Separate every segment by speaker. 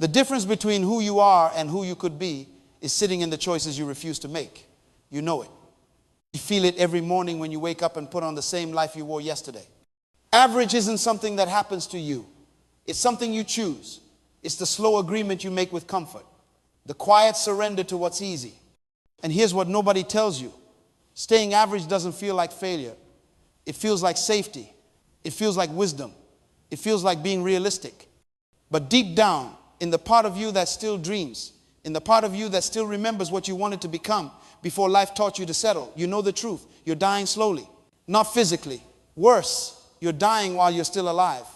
Speaker 1: The difference between who you are and who you could be is sitting in the choices you refuse to make. You know it. You feel it every morning when you wake up and put on the same life you wore yesterday. Average isn't something that happens to you. It's something you choose. It's the slow agreement you make with comfort. The quiet surrender to what's easy. And here's what nobody tells you. Staying average doesn't feel like failure. It feels like safety. It feels like wisdom. It feels like being realistic. But deep down, in the part of you that still dreams, in the part of you that still remembers what you wanted to become before life taught you to settle, you know the truth. You're dying slowly. Not physically. Worse, you're dying while you're still alive.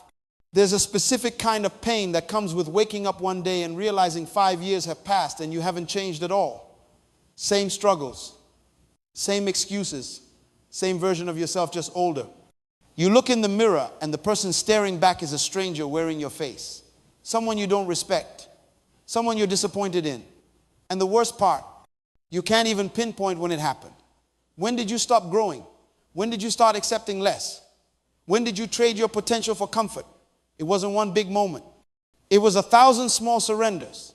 Speaker 1: There's a specific kind of pain that comes with waking up one day and realizing 5 years have passed and you haven't changed at all. Same struggles, same excuses, same version of yourself, just older. You look in the mirror and the person staring back is a stranger wearing your face. Someone you don't respect. Someone you're disappointed in. And the worst part, you can't even pinpoint when it happened. When did you stop growing? When did you start accepting less? When did you trade your potential for comfort? It wasn't one big moment. It was 1,000 small surrenders.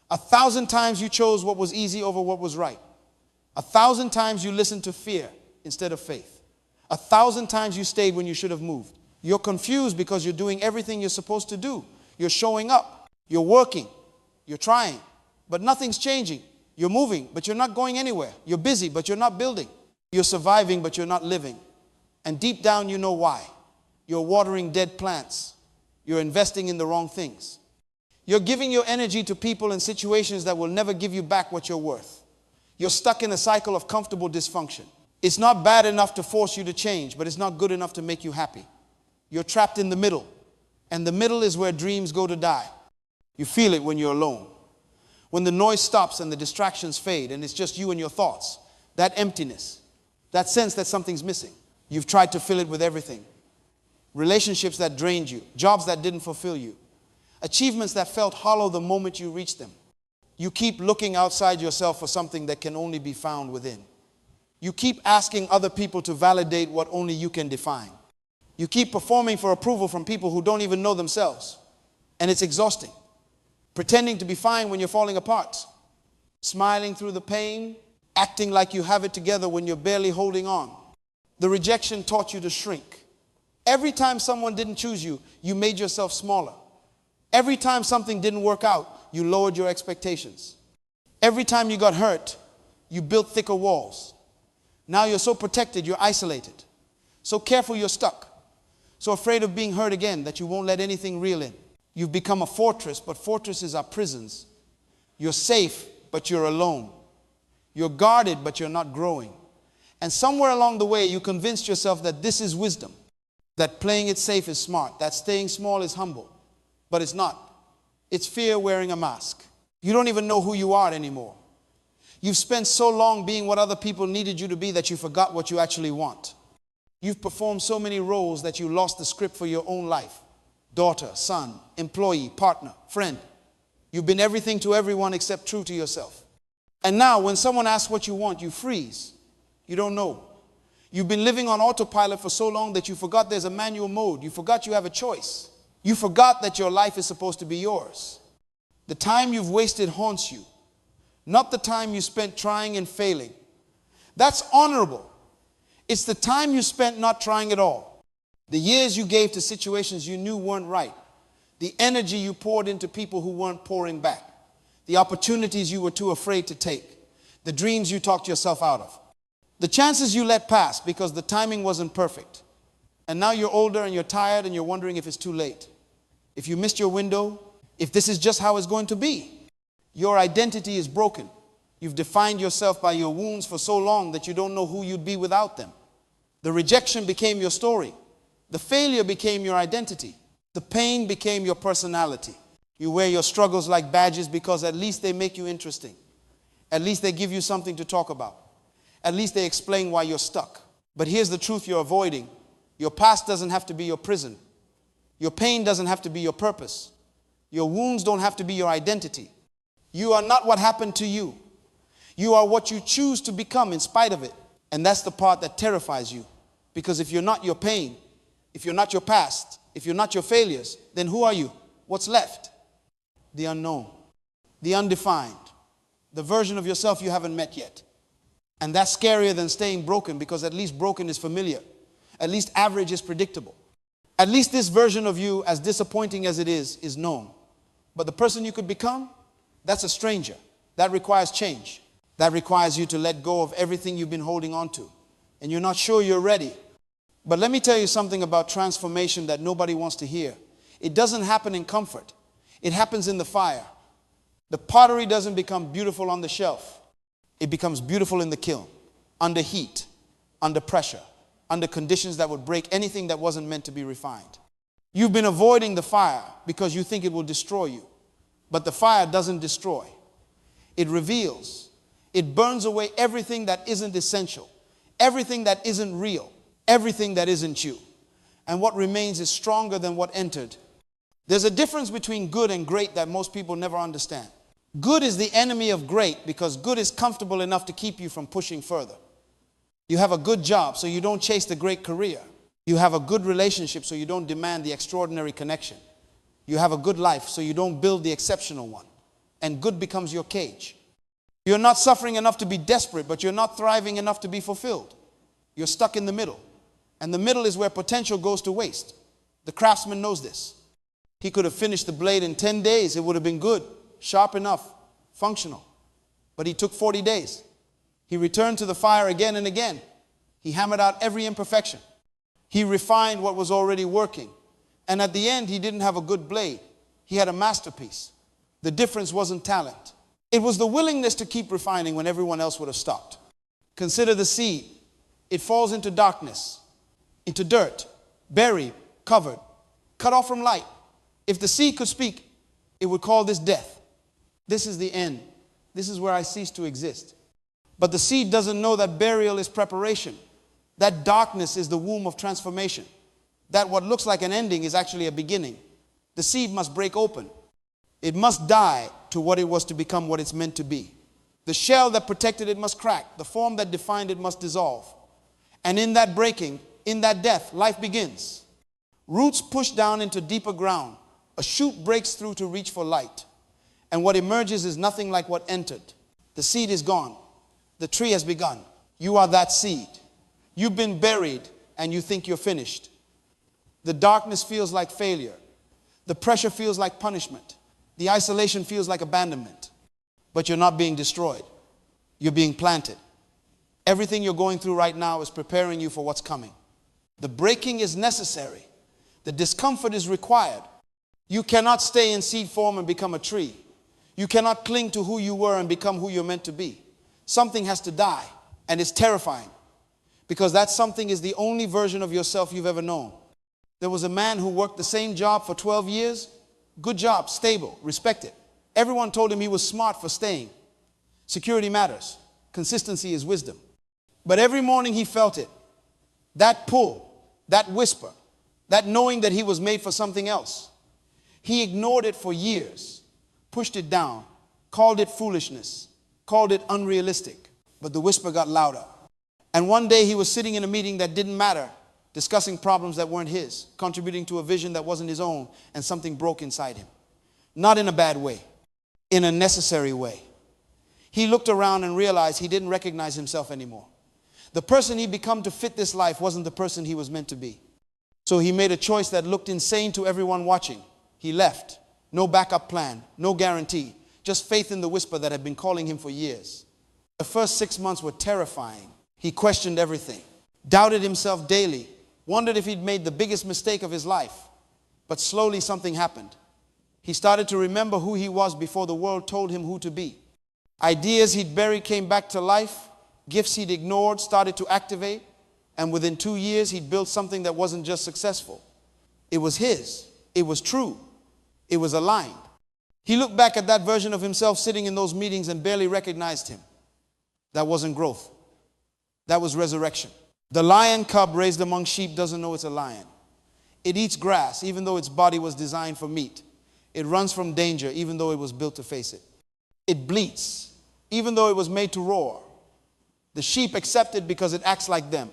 Speaker 1: 1,000 times you chose what was easy over what was right. 1,000 times you listened to fear instead of faith. 1,000 times you stayed when you should have moved. You're confused because you're doing everything you're supposed to do. You're showing up. You're working. You're trying. But nothing's changing. You're moving, but you're not going anywhere. You're busy, but you're not building. You're surviving, but you're not living. And deep down, you know why. You're watering dead plants. You're investing in the wrong things. You're giving your energy to people and situations that will never give you back what you're worth. You're stuck in a cycle of comfortable dysfunction. It's not bad enough to force you to change, but it's not good enough to make you happy. You're trapped in the middle. And the middle is where dreams go to die. You feel it when you're alone. When the noise stops and the distractions fade and it's just you and your thoughts. That emptiness. That sense that something's missing. You've tried to fill it with everything. Relationships that drained you. Jobs that didn't fulfill you. Achievements that felt hollow the moment you reached them. You keep looking outside yourself for something that can only be found within. You keep asking other people to validate what only you can define. You keep performing for approval from people who don't even know themselves. And it's exhausting. Pretending to be fine when you're falling apart. Smiling through the pain. Acting like you have it together when you're barely holding on. The rejection taught you to shrink. Every time someone didn't choose you, you made yourself smaller. Every time something didn't work out, you lowered your expectations. Every time you got hurt, you built thicker walls. Now you're so protected, you're isolated. So careful, you're stuck. So afraid of being hurt again that you won't let anything real in. You've become a fortress, but fortresses are prisons. You're safe, but you're alone. You're guarded, but you're not growing. And somewhere along the way, you convinced yourself that this is wisdom. That playing it safe is smart. That staying small is humble. But it's not. It's fear wearing a mask. You don't even know who you are anymore. You've spent so long being what other people needed you to be that you forgot what you actually want. You've performed so many roles that you lost the script for your own life. Daughter, son, employee, partner, friend. You've been everything to everyone except true to yourself. And now when someone asks what you want, you freeze. You don't know. You've been living on autopilot for so long that you forgot there's a manual mode. You forgot you have a choice. You forgot that your life is supposed to be yours. The time you've wasted haunts you, not the time you spent trying and failing. That's honorable. It's the time you spent not trying at all. The years you gave to situations you knew weren't right. The energy you poured into people who weren't pouring back. The opportunities you were too afraid to take. The dreams you talked yourself out of. The chances you let pass because the timing wasn't perfect. And now you're older and you're tired and you're wondering if it's too late. If you missed your window, if this is just how it's going to be. Your identity is broken. You've defined yourself by your wounds for so long that you don't know who you'd be without them. The rejection became your story. The failure became your identity. The pain became your personality. You wear your struggles like badges because at least they make you interesting. At least they give you something to talk about. At least they explain why you're stuck. But here's the truth you're avoiding. Your past doesn't have to be your prison. Your pain doesn't have to be your purpose. Your wounds don't have to be your identity. You are not what happened to you. You are what you choose to become in spite of it. And that's the part that terrifies you. Because if you're not your pain, if you're not your past, if you're not your failures, then who are you? What's left? the unknown, the undefined, the version of yourself you haven't met yet. And that's scarier than staying broken, because at least broken is familiar. At least average is predictable. At least this version of you, as disappointing as it is known. But the person you could become, that's a stranger. That requires change. That requires you to let go of everything you've been holding on to. And you're not sure you're ready. But let me tell you something about transformation that nobody wants to hear. It doesn't happen in comfort. It happens in the fire. The pottery doesn't become beautiful on the shelf. It becomes beautiful in the kiln, under heat, under pressure, under conditions that would break anything that wasn't meant to be refined. You've been avoiding the fire because you think it will destroy you. But the fire doesn't destroy. It reveals. It burns away everything that isn't essential, everything that isn't real, everything that isn't you. And what remains is stronger than what entered. There's a difference between good and great that most people never understand. Good is the enemy of great because good is comfortable enough to keep you from pushing further. You have a good job, so you don't chase the great career. You have a good relationship, so you don't demand the extraordinary connection. You have a good life, so you don't build the exceptional one. And good becomes your cage. You're not suffering enough to be desperate, but you're not thriving enough to be fulfilled. You're stuck in the middle. And the middle is where potential goes to waste. The craftsman knows this. He could have finished the blade in 10 days. It would have been good, sharp enough, functional. But he took 40 days. He returned to the fire again and again. He hammered out every imperfection. He refined what was already working. And at the end, he didn't have a good blade. He had a masterpiece. The difference wasn't talent. It was the willingness to keep refining when everyone else would have stopped. Consider the seed. It falls into darkness, into dirt, buried, covered, cut off from light. If the seed could speak, it would call this death. This is the end. This is where I cease to exist. But the seed doesn't know that burial is preparation. That darkness is the womb of transformation. That what looks like an ending is actually a beginning. The seed must break open. It must die to what it was to become what it's meant to be. The shell that protected it must crack. The form that defined it must dissolve. And in that breaking, in that death, life begins. Roots push down into deeper ground. A shoot breaks through to reach for light. And what emerges is nothing like what entered. The seed is gone. The tree has begun. You are that seed. You've been buried and you think you're finished. The darkness feels like failure. The pressure feels like punishment. The isolation feels like abandonment. But you're not being destroyed. You're being planted. Everything you're going through right now is preparing you for what's coming. The breaking is necessary. The discomfort is required. You cannot stay in seed form and become a tree. You cannot cling to who you were and become who you're meant to be. Something has to die, and it's terrifying because that something is the only version of yourself you've ever known. There was a man who worked the same job for 12 years. Good job, stable, respected. Everyone told him he was smart for staying. Security matters. Consistency is wisdom. But every morning he felt it. That pull, that whisper, that knowing that he was made for something else. He ignored it for years, pushed it down, called it foolishness, called it unrealistic. But the whisper got louder. And one day he was sitting in a meeting that didn't matter, discussing problems that weren't his, contributing to a vision that wasn't his own, and something broke inside him. Not in a bad way, in a necessary way. He looked around and realized he didn't recognize himself anymore. The person he'd become to fit this life wasn't the person he was meant to be. So he made a choice that looked insane to everyone watching. He left. No backup plan, no guarantee, just faith in the whisper that had been calling him for years. The first 6 months were terrifying. He questioned everything, doubted himself daily, wondered if he'd made the biggest mistake of his life. But slowly something happened. He started to remember who he was before the world told him who to be. Ideas he'd buried came back to life. Gifts he'd ignored started to activate. And within 2 years, he'd built something that wasn't just successful. It was his. It was true. It was aligned. He looked back at that version of himself sitting in those meetings and barely recognized him. That wasn't growth. That was resurrection. The lion cub raised among sheep doesn't know it's a lion. It eats grass even though its body was designed for meat. It runs from danger even though it was built to face it. It bleats even though it was made to roar. The sheep accept it because it acts like them.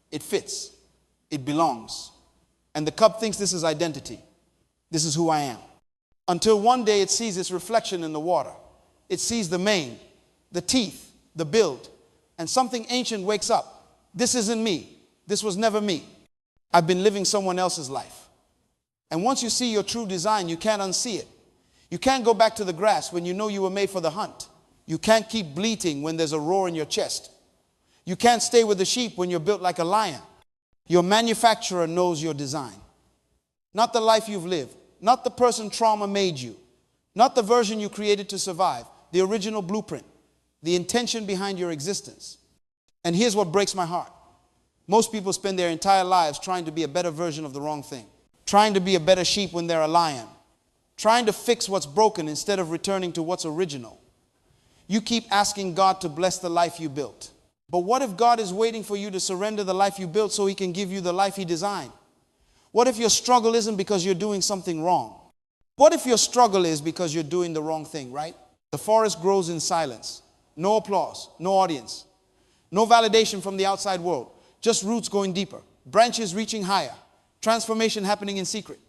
Speaker 1: It fits. It belongs. And the cub thinks this is identity. This is who I am. until one day it sees its reflection in the water. It sees the mane, the teeth, the build, and something ancient wakes up. This isn't me. This was never me. I've been living someone else's life. And once you see your true design, you can't unsee it. You can't go back to the grass when you know you were made for the hunt. You can't keep bleating when there's a roar in your chest. You can't stay with the sheep when you're built like a lion. Your manufacturer knows your design. Not the life you've lived. Not the person trauma made you. Not the version you created to survive. The original blueprint. The intention behind your existence. And here's what breaks my heart. Most people spend their entire lives trying to be a better version of the wrong thing. Trying to be a better sheep when they're a lion. Trying to fix what's broken instead of returning to what's original. You keep asking God to bless the life you built. But what if God is waiting for you to surrender the life you built so he can give you the life he designed? What if your struggle isn't because you're doing something wrong? What if your struggle is because you're doing the wrong thing, right? The forest grows in silence. No applause, no audience, no validation from the outside world. Just roots going deeper, branches reaching higher, transformation happening in secret.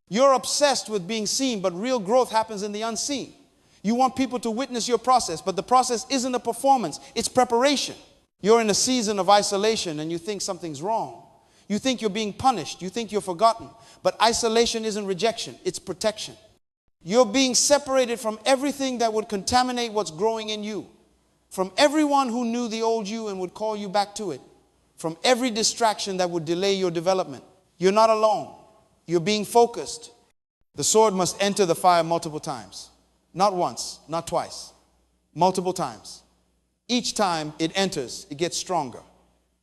Speaker 1: You're obsessed with being seen, but real growth happens in the unseen. You want people to witness your process, but the process isn't a performance, it's preparation. You're in a season of isolation and you think something's wrong. You think you're being punished, you think you're forgotten. But isolation isn't rejection, it's protection. You're being separated from everything that would contaminate what's growing in you. From everyone who knew the old you and would call you back to it. From every distraction that would delay your development. You're not alone. You're being focused. The sword must enter the fire multiple times. Not once, not twice. Multiple times. Each time it enters, it gets stronger.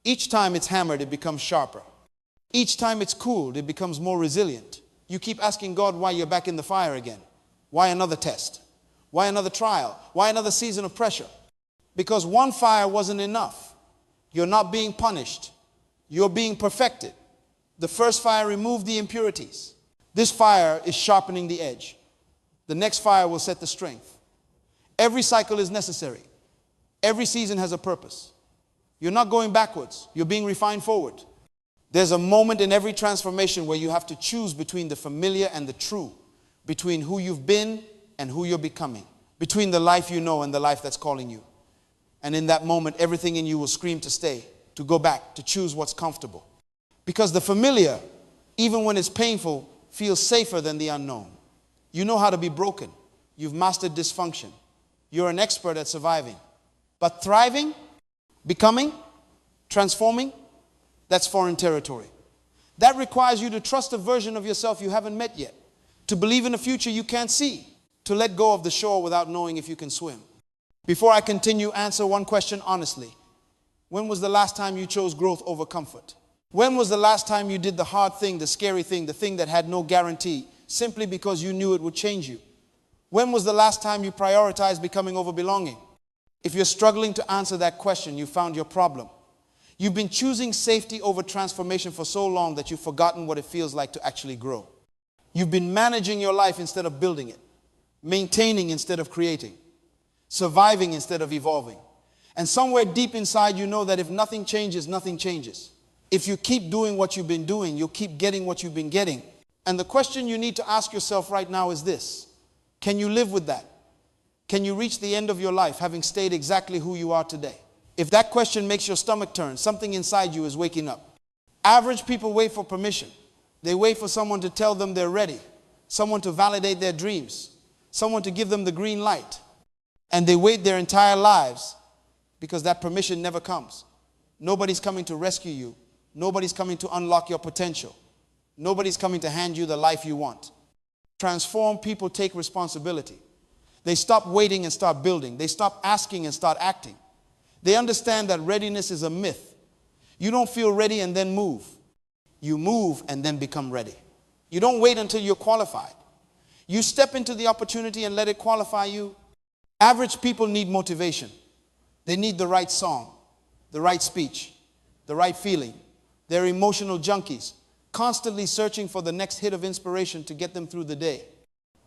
Speaker 1: Each time it's hammered, it becomes sharper. Each time it's cooled, it becomes more resilient. You keep asking God why you're back in the fire again. Why another test? Why another trial? Why another season of pressure? Because one fire wasn't enough. You're not being punished. You're being perfected. The first fire removed the impurities. This fire is sharpening the edge. The next fire will set the strength. Every cycle is necessary. Every season has a purpose. You're not going backwards. You're being refined forward. There's a moment in every transformation where you have to choose between the familiar and the true. Between who you've been and who you're becoming. Between the life you know and the life that's calling you. And in that moment, everything in you will scream to stay, to go back, to choose what's comfortable. Because the familiar, even when it's painful, feels safer than the unknown. You know how to be broken. You've mastered dysfunction. You're an expert at surviving. But thriving, becoming, transforming, that's foreign territory. That requires you to trust a version of yourself you haven't met yet. To believe in a future you can't see. To let go of the shore without knowing if you can swim. Before I continue, answer one question honestly. When was the last time you chose growth over comfort? When was the last time you did the hard thing, the scary thing, the thing that had no guarantee, simply because you knew it would change you? When was the last time you prioritized becoming over belonging? If you're struggling to answer that question, you found your problem. You've been choosing safety over transformation for so long that you've forgotten what it feels like to actually grow. You've been managing your life instead of building it, maintaining instead of creating, surviving instead of evolving. And somewhere deep inside you know that if nothing changes, nothing changes. If you keep doing what you've been doing, you'll keep getting what you've been getting. And the question you need to ask yourself right now is this: can you live with that? Can you reach the end of your life having stayed exactly who you are today? If that question makes your stomach turn, something inside you is waking up. Average people wait for permission. They wait for someone to tell them they're ready, someone to validate their dreams, someone to give them the green light. And they wait their entire lives because that permission never comes. Nobody's coming to rescue you. Nobody's coming to unlock your potential. Nobody's coming to hand you the life you want. Transformed people take responsibility. They stop waiting and start building. They stop asking and start acting. They understand that readiness is a myth. You don't feel ready and then move. You move and then become ready. You don't wait until you're qualified. You step into the opportunity and let it qualify you. Average people need motivation. They need the right song, the right speech, the right feeling. They're emotional junkies, constantly searching for the next hit of inspiration to get them through the day.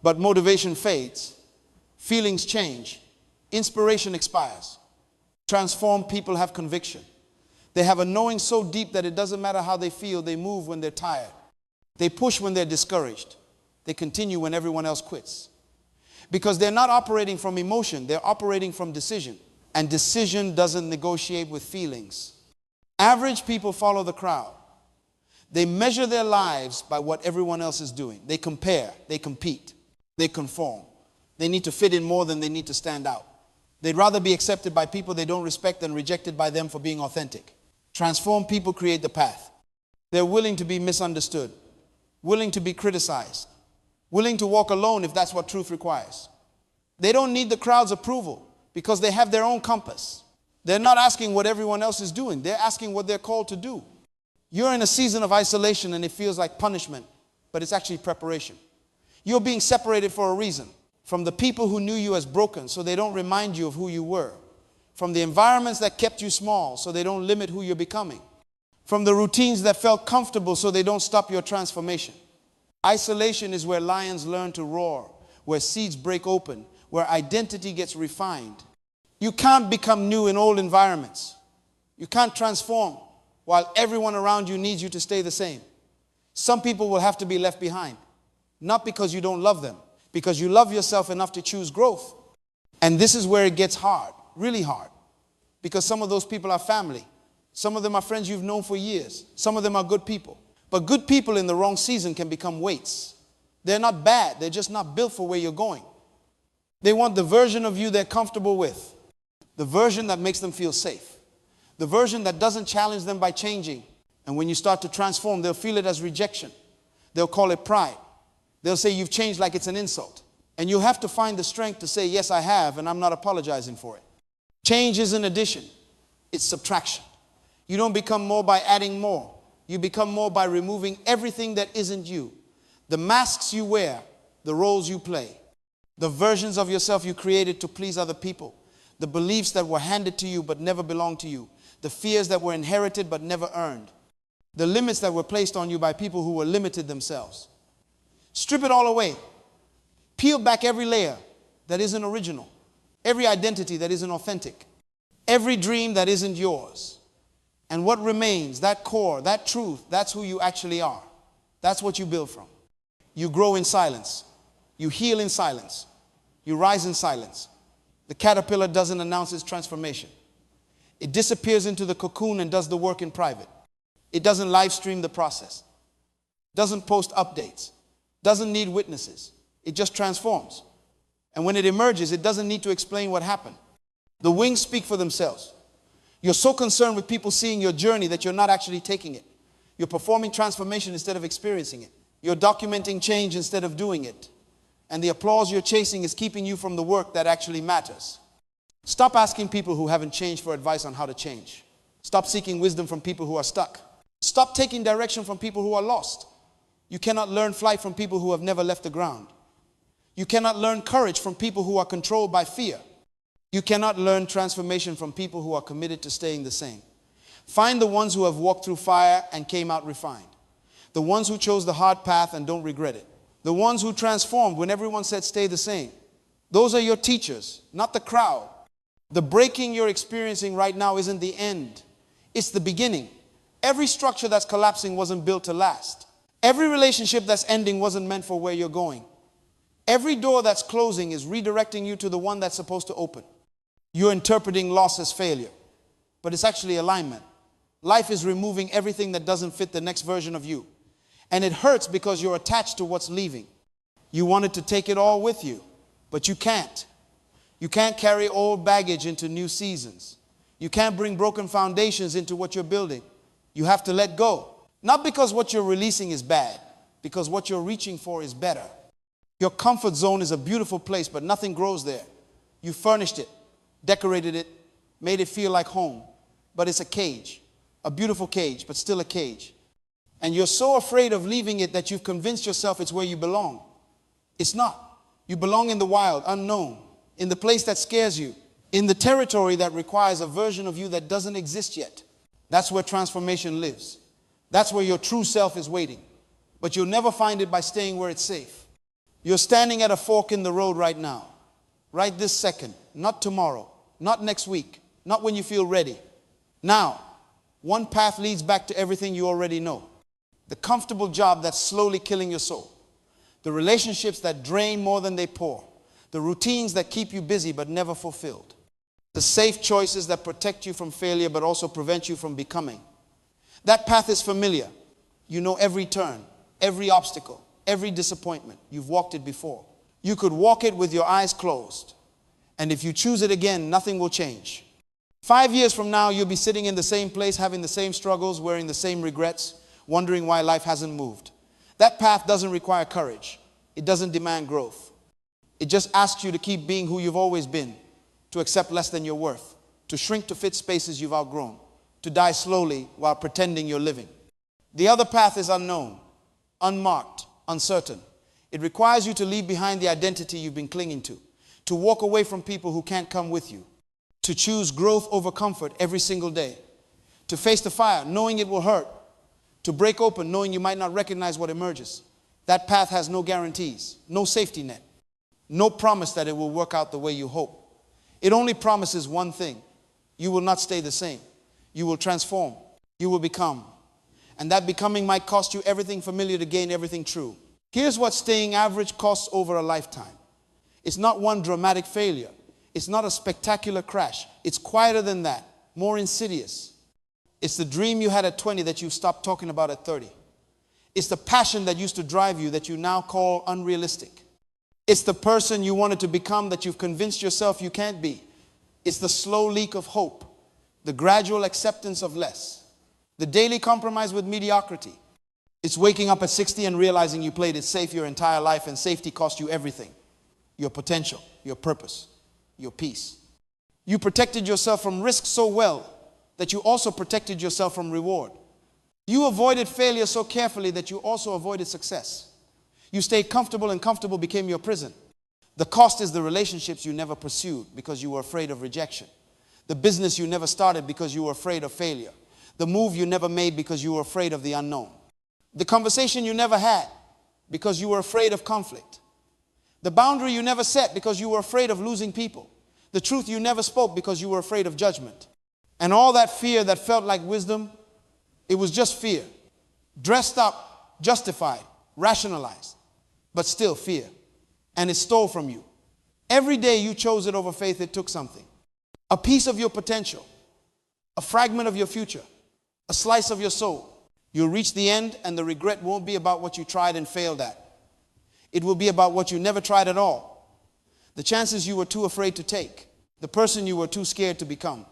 Speaker 1: But motivation fades. Feelings change. Inspiration expires. Transformed people have conviction. They have a knowing so deep that it doesn't matter how they feel. They move when they're tired. They push when they're discouraged. They continue when everyone else quits. Because they're not operating from emotion, they're operating from decision. And decision doesn't negotiate with feelings. Average people follow the crowd. They measure their lives by what everyone else is doing. They compare, they compete, they conform. They need to fit in more than they need to stand out. They'd rather be accepted by people they don't respect than rejected by them for being authentic. Transformed people create the path. They're willing to be misunderstood, willing to be criticized, willing to walk alone if that's what truth requires. They don't need the crowd's approval because they have their own compass. They're not asking what everyone else is doing. They're asking what they're called to do. You're in a season of isolation and it feels like punishment, but it's actually preparation. You're being separated for a reason. From the people who knew you as broken so they don't remind you of who you were. From the environments that kept you small so they don't limit who you're becoming. From the routines that felt comfortable so they don't stop your transformation. Isolation is where lions learn to roar, where seeds break open, where identity gets refined. You can't become new in old environments. You can't transform while everyone around you needs you to stay the same. Some people will have to be left behind, not because you don't love them, because you love yourself enough to choose growth. And this is where it gets hard, really hard, because some of those people are family. Some of them are friends you've known for years. Some of them are good people. But good people in the wrong season can become weights. They're not bad. They're just not built for where you're going. They want the version of you they're comfortable with, the version that makes them feel safe, the version that doesn't challenge them by changing. And when you start to transform, they'll feel it as rejection. They'll call it pride. They'll say you've changed like it's an insult. And you'll have to find the strength to say, yes, I have, and I'm not apologizing for it. Change isn't addition. It's subtraction. You don't become more by adding more. You become more by removing everything that isn't you. The masks you wear, the roles you play, the versions of yourself you created to please other people, the beliefs that were handed to you but never belonged to you, the fears that were inherited but never earned, the limits that were placed on you by people who were limited themselves. Strip it all away. Peel back every layer that isn't original, every identity that isn't authentic, every dream that isn't yours. And what remains, that core, that truth, that's who you actually are. That's what you build from. You grow in silence. You heal in silence. You rise in silence. The caterpillar doesn't announce its transformation. It disappears into the cocoon and does the work in private. It doesn't live stream the process. Doesn't post updates. Doesn't need witnesses. It just transforms. And when it emerges, it doesn't need to explain what happened. The wings speak for themselves. You're so concerned with people seeing your journey that you're not actually taking it. You're performing transformation instead of experiencing it. You're documenting change instead of doing it. And the applause you're chasing is keeping you from the work that actually matters. Stop asking people who haven't changed for advice on how to change. Stop seeking wisdom from people who are stuck. Stop taking direction from people who are lost. You cannot learn flight from people who have never left the ground. You cannot learn courage from people who are controlled by fear. You cannot learn transformation from people who are committed to staying the same. Find the ones who have walked through fire and came out refined. The ones who chose the hard path and don't regret it. The ones who transformed when everyone said stay the same. Those are your teachers, not the crowd. The breaking you're experiencing right now isn't the end. It's the beginning. Every structure that's collapsing wasn't built to last. Every relationship that's ending wasn't meant for where you're going. Every door that's closing is redirecting you to the one that's supposed to open. You're interpreting loss as failure, but it's actually alignment. Life is removing everything that doesn't fit the next version of you. And it hurts because you're attached to what's leaving. You wanted to take it all with you, but you can't. You can't carry old baggage into new seasons. You can't bring broken foundations into what you're building. You have to let go. Not because what you're releasing is bad, because what you're reaching for is better. Your comfort zone is a beautiful place, but nothing grows there. You furnished it, decorated it, made it feel like home, but it's a cage, a beautiful cage, but still a cage. And you're so afraid of leaving it that you've convinced yourself it's where you belong. It's not. You belong in the wild, unknown, in the place that scares you, in the territory that requires a version of you that doesn't exist yet. That's where transformation lives. That's where your true self is waiting. But you'll never find it by staying where it's safe. You're standing at a fork in the road right now, right this second, not tomorrow, not next week, not when you feel ready. Now, one path leads back to everything you already know. The comfortable job that's slowly killing your soul. the relationships that drain more than they pour, the routines that keep you busy but never fulfilled, the safe choices that protect you from failure but also prevent you from becoming. That path is familiar. You know every turn, every obstacle, every disappointment. You've walked it before. You could walk it with your eyes closed. And if you choose it again, nothing will change. 5 years from now, you'll be sitting in the same place, having the same struggles, wearing the same regrets, wondering why life hasn't moved. That path doesn't require courage. It doesn't demand growth. It just asks you to keep being who you've always been, to accept less than your worth, to shrink to fit spaces you've outgrown, to die slowly while pretending you're living. The other path is unknown, unmarked, uncertain. It requires you to leave behind the identity you've been clinging to walk away from people who can't come with you, to choose growth over comfort every single day, to face the fire knowing it will hurt, to break open knowing you might not recognize what emerges. That path has no guarantees, no safety net, no promise that it will work out the way you hope. It only promises one thing: you will not stay the same. You will transform. You will become. And that becoming might cost you everything familiar to gain everything true. Here's what staying average costs over a lifetime. It's not one dramatic failure. It's not a spectacular crash. It's quieter than that, more insidious. It's the dream you had at 20 that you stopped talking about at 30. It's the passion that used to drive you that you now call unrealistic. It's the person you wanted to become that you've convinced yourself you can't be. It's the slow leak of hope, the gradual acceptance of less, the daily compromise with mediocrity. It's waking up at 60 and realizing you played it safe your entire life and safety cost you everything: your potential, your purpose, your peace. You protected yourself from risk so well that you also protected yourself from reward. You avoided failure so carefully that you also avoided success. You stayed comfortable and comfortable became your prison. The cost is the relationships you never pursued because you were afraid of rejection. The business you never started because you were afraid of failure. The move you never made because you were afraid of the unknown. The conversation you never had because you were afraid of conflict. The boundary you never set because you were afraid of losing people. The truth you never spoke because you were afraid of judgment. And all that fear that felt like wisdom, it was just fear. Dressed up, justified, rationalized, but still fear. And it stole from you. Every day you chose it over faith, it took something. A piece of your potential, a fragment of your future, a slice of your soul. You'll reach the end and the regret won't be about what you tried and failed at. It will be about what you never tried at all. The chances you were too afraid to take. The person you were too scared to become.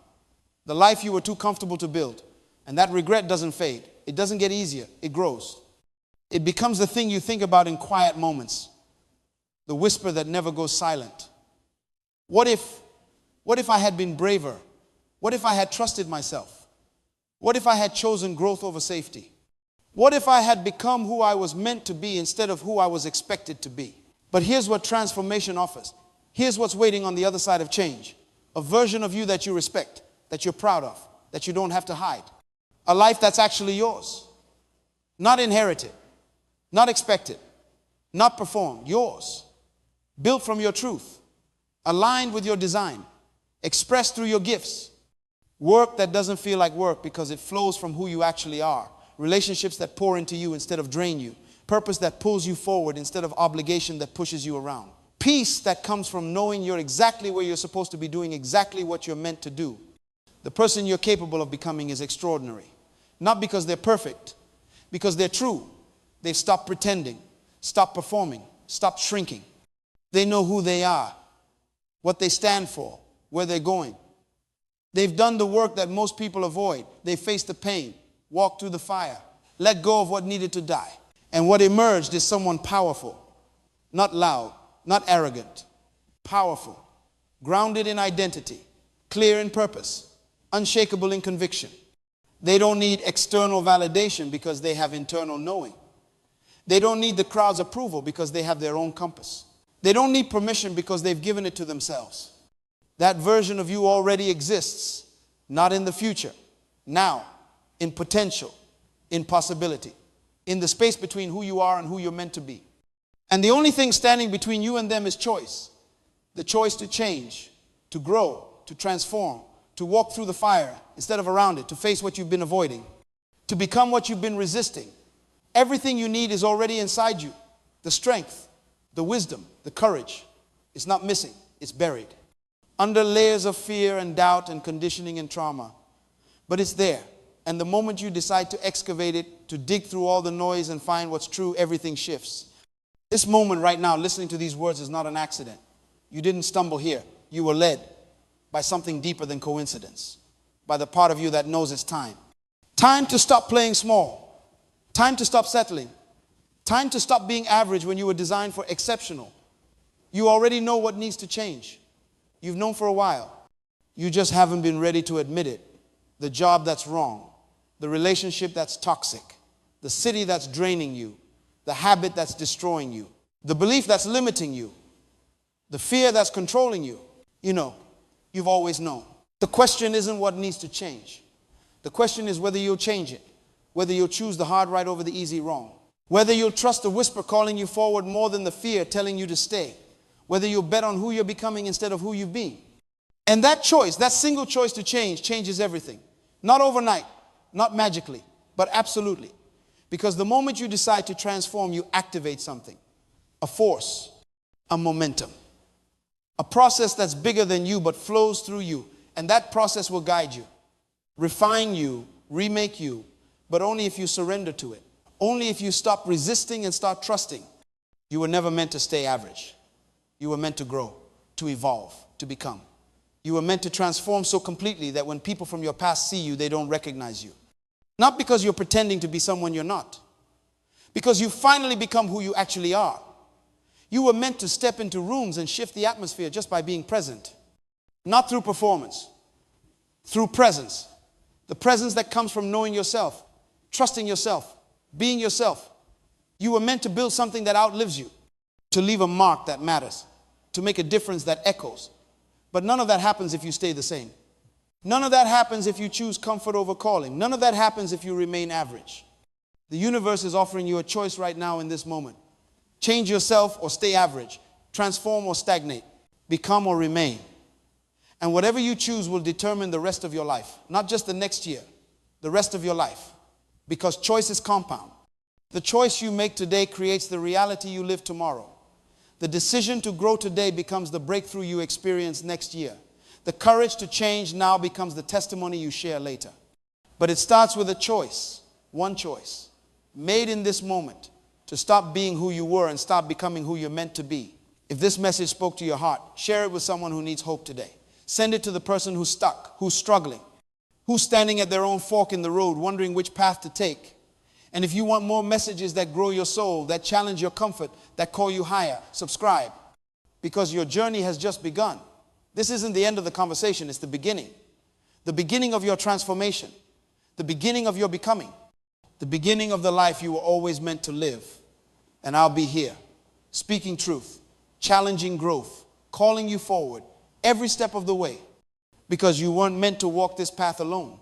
Speaker 1: The life you were too comfortable to build. And that regret doesn't fade. It doesn't get easier. It grows. It becomes the thing you think about in quiet moments. The whisper that never goes silent. What if I had been braver? What if I had trusted myself? What if I had chosen growth over safety? What if I had become who I was meant to be instead of who I was expected to be? But here's what transformation offers. Here's what's waiting on the other side of change. A version of you that you respect, that you're proud of, that you don't have to hide. A life that's actually yours. Not inherited, not expected, not performed, yours. Built from your truth, aligned with your design, expressed through your gifts. Work that doesn't feel like work because it flows from who you actually are. Relationships that pour into you instead of drain you. Purpose that pulls you forward instead of obligation that pushes you around. Peace that comes from knowing you're exactly where you're supposed to be doing exactly what you're meant to do. The person you're capable of becoming is extraordinary. Not because they're perfect, because they're true. They've stopped pretending, stopped performing, stopped shrinking. They know who they are, what they stand for, where they're going. They've done the work that most people avoid. They faced the pain, walked through the fire, let go of what needed to die. And what emerged is someone powerful, not loud, not arrogant, powerful, grounded in identity, clear in purpose, unshakable in conviction. They don't need external validation because they have internal knowing. They don't need the crowd's approval because they have their own compass. They don't need permission because they've given it to themselves. That version of you already exists, not in the future, now, in potential, in possibility, in the space between who you are and who you're meant to be. And the only thing standing between you and them is choice. The choice to change, to grow, to transform, to walk through the fire instead of around it, to face what you've been avoiding, to become what you've been resisting. Everything you need is already inside you. The strength, the wisdom, the courage is not missing. It's buried under layers of fear and doubt and conditioning and trauma. But it's there. And the moment you decide to excavate it, to dig through all the noise and find what's true, everything shifts. This moment right now, listening to these words, is not an accident. You didn't stumble here. You were led by something deeper than coincidence, by the part of you that knows it's time. Time to stop playing small. Time to stop settling. Time to stop being average when you were designed for exceptional. You already know what needs to change. You've known for a while. You just haven't been ready to admit it. The job that's wrong, the relationship that's toxic, the city that's draining you, the habit that's destroying you, the belief that's limiting you, the fear that's controlling you. You know, you've always known. The question isn't what needs to change. The question is whether you'll change it, whether you'll choose the hard right over the easy wrong, whether you'll trust the whisper calling you forward more than the fear telling you to stay, whether you'll bet on who you're becoming instead of who you've been. And that choice, that single choice to change, changes everything. Not overnight, not magically, but absolutely. Because the moment you decide to transform, you activate something. A force, a momentum. A process that's bigger than you but flows through you. And that process will guide you, refine you, remake you, but only if you surrender to it. Only if you stop resisting and start trusting. You were never meant to stay average. You were meant to grow, to evolve, to become. You were meant to transform so completely that when people from your past see you, they don't recognize you. Not because you're pretending to be someone you're not. Because you finally become who you actually are. You were meant to step into rooms and shift the atmosphere just by being present. Not through performance. Through presence. The presence that comes from knowing yourself, trusting yourself, being yourself. You were meant to build something that outlives you. To leave a mark that matters. To make a difference that echoes. But none of that happens if you stay the same. None of that happens if you choose comfort over calling. None of that happens if you remain average. The universe is offering you a choice right now in this moment. Change yourself or stay average. Transform or stagnate. Become or remain. And whatever you choose will determine the rest of your life. Not just the next year. The rest of your life. Because choice is compound. The choice you make today creates the reality you live tomorrow. The decision to grow today becomes the breakthrough you experience next year. The courage to change now becomes the testimony you share later. But it starts with a choice, one choice, made in this moment to stop being who you were and start becoming who you're meant to be. If this message spoke to your heart, share it with someone who needs hope today. Send it to the person who's stuck, who's struggling, who's standing at their own fork in the road, wondering which path to take. And if you want more messages that grow your soul, that challenge your comfort, that call you higher, subscribe. Because your journey has just begun. This isn't the end of the conversation, it's the beginning. The beginning of your transformation. The beginning of your becoming. The beginning of the life you were always meant to live. And I'll be here, speaking truth, challenging growth, calling you forward every step of the way. Because you weren't meant to walk this path alone.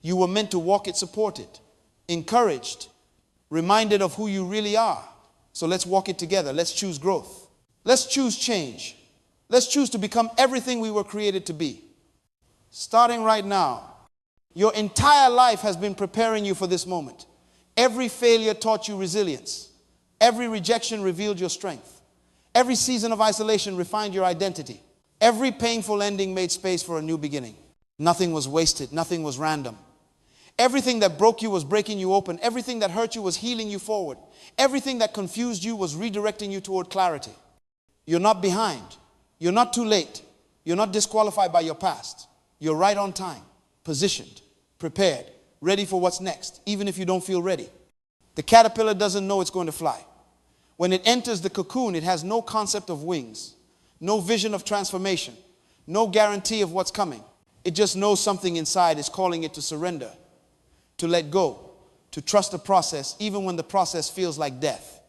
Speaker 1: You were meant to walk it supported, encouraged, reminded of who you really are. So let's walk it together. Let's choose growth. Let's choose change. Let's choose to become everything we were created to be. Starting right now, your entire life has been preparing you for this moment. Every failure taught you resilience. Every rejection revealed your strength. Every season of isolation refined your identity. Every painful ending made space for a new beginning. Nothing was wasted. Nothing was random. Everything that broke you was breaking you open. Everything that hurt you was healing you forward. Everything that confused you was redirecting you toward clarity. You're not behind. You're not too late. You're not disqualified by your past. You're right on time, positioned, prepared, ready for what's next, even if you don't feel ready. The caterpillar doesn't know it's going to fly. When it enters the cocoon, it has no concept of wings, no vision of transformation, no guarantee of what's coming. It just knows something inside is calling it to surrender, to let go, to trust the process, even when the process feels like death.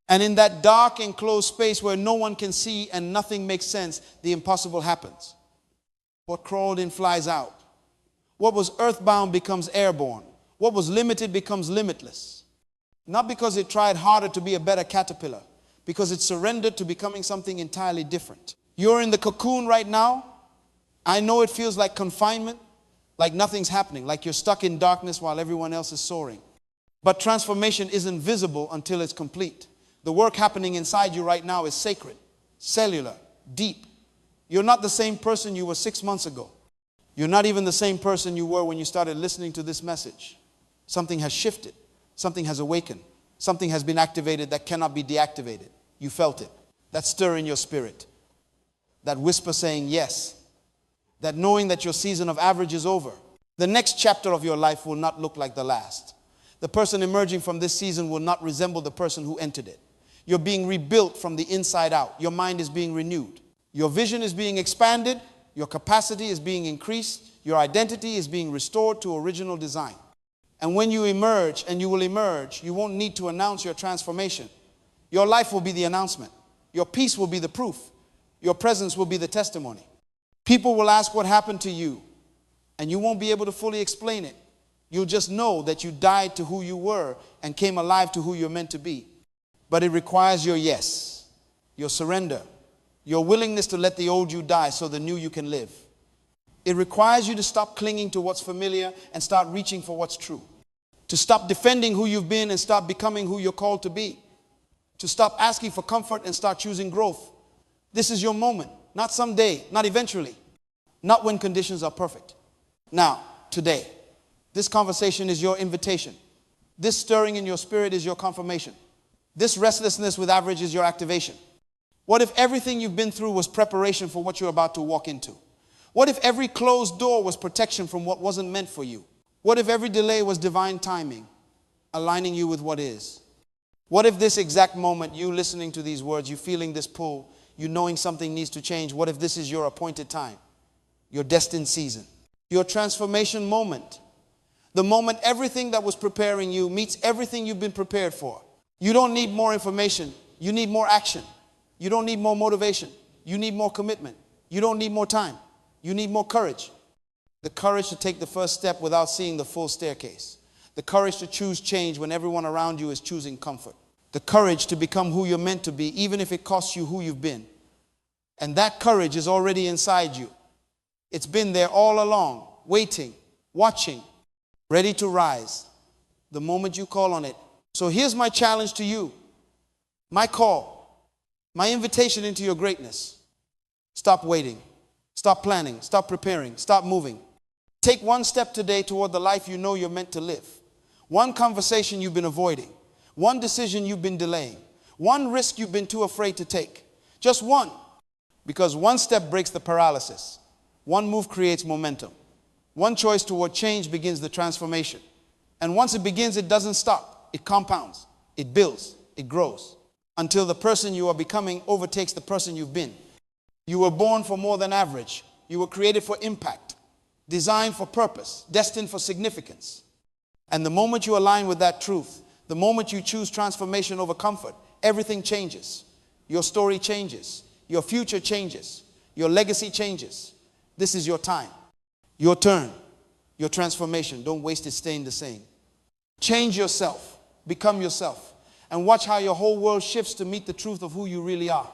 Speaker 1: And in that dark enclosed space where no one can see and nothing makes sense, the impossible happens. What crawled in flies out. What was earthbound becomes airborne. What was limited becomes limitless. Not because it tried harder to be a better caterpillar, because it surrendered to becoming something entirely different. You're in the cocoon right now. I know it feels like confinement, like nothing's happening, like you're stuck in darkness while everyone else is soaring. But transformation isn't visible until it's complete. The work happening inside you right now is sacred, cellular, deep. You're not the same person you were 6 months ago. You're not even the same person you were when you started listening to this message. Something has shifted. Something has awakened. Something has been activated that cannot be deactivated. You felt it. That stir in your spirit. That whisper saying yes. That knowing that your season of average is over. The next chapter of your life will not look like the last. The person emerging from this season will not resemble the person who entered it. You're being rebuilt from the inside out. Your mind is being renewed. Your vision is being expanded. Your capacity is being increased. Your identity is being restored to original design. And when you emerge, and you will emerge, you won't need to announce your transformation. Your life will be the announcement. Your peace will be the proof. Your presence will be the testimony. People will ask what happened to you, and you won't be able to fully explain it. You'll just know that you died to who you were and came alive to who you're meant to be. But it requires your yes, your surrender, your willingness to let the old you die so the new you can live. It requires you to stop clinging to what's familiar and start reaching for what's true. To stop defending who you've been and start becoming who you're called to be. To stop asking for comfort and start choosing growth. This is your moment. Not someday, not eventually. Not when conditions are perfect. Now, today, this conversation is your invitation. This stirring in your spirit is your confirmation. This restlessness with average is your activation. What if everything you've been through was preparation for what you're about to walk into? What if every closed door was protection from what wasn't meant for you? What if every delay was divine timing, aligning you with what is? What if this exact moment, you listening to these words, you feeling this pull, you knowing something needs to change, what if this is your appointed time, your destined season, your transformation moment, the moment everything that was preparing you meets everything you've been prepared for? You don't need more information. You need more action. You don't need more motivation. You need more commitment. You don't need more time. You need more courage. The courage to take the first step without seeing the full staircase. The courage to choose change when everyone around you is choosing comfort. The courage to become who you're meant to be, even if it costs you who you've been. And that courage is already inside you. It's been there all along, waiting, watching, ready to rise the moment you call on it. So here's my challenge to you, my call, my invitation into your greatness. Stop waiting, stop planning, stop preparing, stop moving. Take one step today toward the life you know you're meant to live. One conversation you've been avoiding, one decision you've been delaying, one risk you've been too afraid to take. Just one, because one step breaks the paralysis. One move creates momentum. One choice toward change begins the transformation. And once it begins, it doesn't stop. It compounds, it builds, it grows, until the person you are becoming overtakes the person you've been. You were born for more than average. You were created for impact, designed for purpose, destined for significance. And the moment you align with that truth, the moment you choose transformation over comfort, everything changes. Your story changes. Your future changes. Your legacy changes. This is your time, your turn, your transformation. Don't waste it staying the same. Change yourself. Become yourself, and watch how your whole world shifts to meet the truth of who you really are.